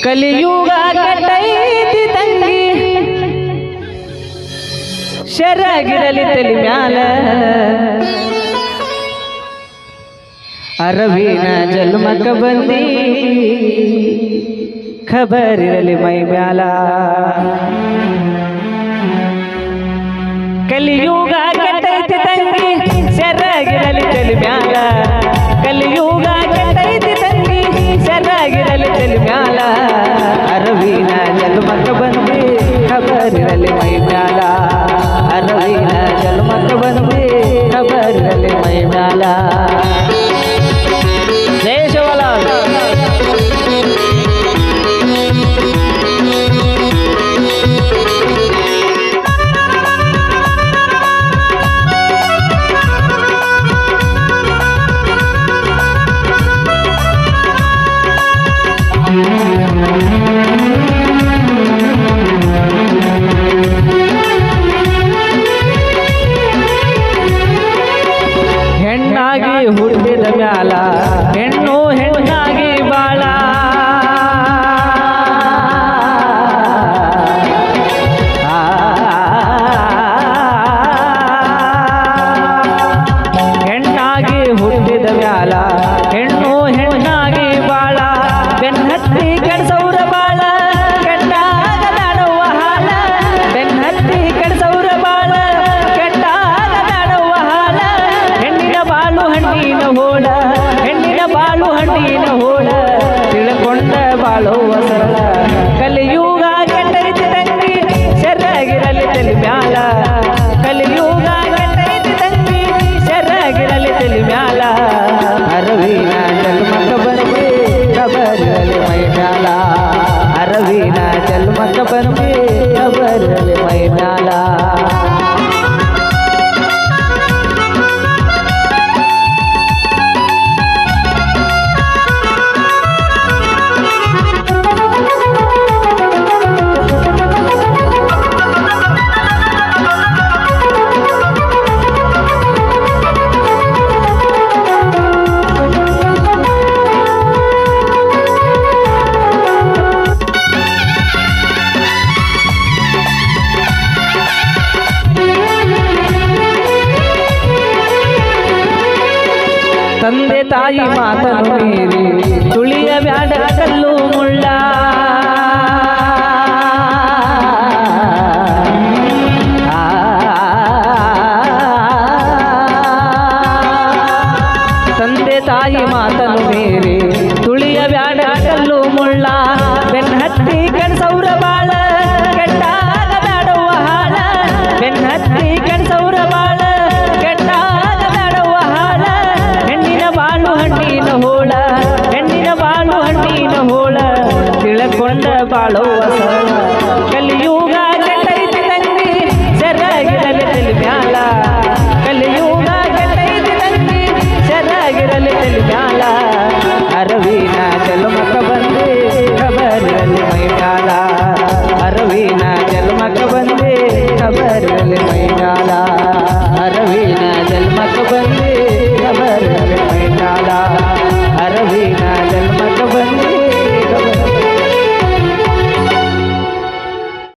ಕಲಿಯುಗ ಕಟ್ಟೈತಿ ತಂಗಿ ಶರಗಿರಲಿ ತಲಿ ಮ್ಯಾಲ ಅರವಿನ ಜನ್ಮಕ ಬಂದಿ ಖಬರಿರಲಿ ಮೈ ಮ್ಯಾಲ ಕಲಿಯುಗ ಕಟ್ಟೈತಿ ತಂಗಿ ಶರಗಿರಲಿ ತಲಿ ಮ್ಯಾಲ ಕಲಿಯುಗ ಕಟ್ಟೈತಿ ತಂಗಿ ಶರಗಿರಲಿ ತಲಿ ಮ್ಯಾಲ ಅರವಿನ ಜನ್ಮಕ ಬಂದಿ ಖಬರಿರಲಿ ಮೈ ಮ್ಯಾಲ ಅರವಿನ ಜನ್ಮಕ ಬಂದಿ ಖಬರಿರಲಿ ಮೈ ಮ್ಯಾಲ ಜಯ ಶಿವಲಾಲ್ ಹೆಣ್ಣಾಗಿ ಹುಟ್ಟಿದ ಮ್ಯಾಲ ಹೆಣ್ಣು ಹೆಣ್ಣಾಗಿ ಬಾಳ ಹೆಣ್ಣಾಗಿ ಹುಟ್ಟಿದ ಮ್ಯಾಲ ಹೆಣ್ಣು ಹೆಣ್ಣಾಗಿ ಬಾಳ ಬೆನ್ನತ್ತಿ ಕೆಡ್ಸೌರ ಬಾಳ ಕೆಟ್ಟಾಗ ನಾಡುವ ಹಾಲ ಬೆನ್ನತ್ತಿ ಕೆಡ್ಸೌರ ಬಾಳ ಕೆಟ್ಟಾಗ ನಾಡುವ ಹಾಲ ಹೆಣ್ಣಿನ ಬಾಳು ಹಣ್ಣಿನ ಹೋಳ ಹೆಣ್ಣಿನ ಬಾಳು ಹಣ್ಣಿನ ಹೋಳ ತಿಳ್ಕೊಂಡ ಬಾಳುವ ಸರಳ ಕಲಿಯುಗ ಕೆಟ್ಟೈತಿ ತಂಗಿ ಶರಗಿರಲಿ ತಲಿ ಮ್ಯಾಲ ಕಲಿಯುಗ ಕೆಟ್ಟೈತಿ ತಂಗಿ ಶರಗಿರಲಿ ತಲಿ ಮ್ಯಾಲ ಅರವಿನ ಜನ್ಮಕ ಬಂದಿ ಖಬರಿರಲಿ ಮೈ ಮ್ಯಾಲ ಅರವಿನ ಜನ್ಮಕ ಬಂದಿ ಖಬರಿರಲಿ ಮೈ ಮ್ಯಾಲ ತಂದೆ ತಾಯಿ ಮಾತನು ಮೀರಿ ತುಳಿಯ ಬ್ಯಾಡ ಕಲ್ಲು ಮುಳ್ಳ ತಂದೆ ತಾಯಿ ಮಾತನು ಮೀರಿ ತುಳಿಯ ಬ್ಯಾಡ ಕಲ್ಲು ಮುಳ್ಳ ಬೆನ್ನತ್ತಿ ಕಣ್ಸೌರ ಬಾಳ ಕೆಟ್ಟಾಗ ನಾಡುವ ಹಾಳ ಬೆನ್ನತ್ತಿ ಕಣ್ಸೌರ ಬಾಳ ಕೆಟ್ಟಾಗ ನಾಡುವ ಹಾಳ ಹೆಣ್ಣಿನ ಬಾಳು ಹಣ್ಣಿನ ಹೋಳ ಹೆಣ್ಣಿನ ಬಾಳು ಹಣ್ಣಿನ ಹೋಳ ತಿಳ್ಕೊಂಡ ಬಾಳುವ ಸರಳ ಕಲಿಯುಗ ಕೆಟ್ಟೈತಿ ತಂಗಿ ಶರಗಿರಲಿ ತಲಿ ಮ್ಯಾಲ ಕಲಿಯುಗ ಕೆಟ್ಟೈತಿ ತಂಗಿ ಶರಗಿರಲಿ ತಲಿ ಮ್ಯಾಲ ಅರವಿನ ಜನ್ಮಕ ಬಂದಿ ಖಬರಿರಲಿ ಮೈ ಮ್ಯಾಲ ಅರವಿನ ಜನ್ಮಕ ಬಂದಿ ಖಬರಿರಲಿ ಮೈ ಮ್ಯಾಲ ಅರವಿನ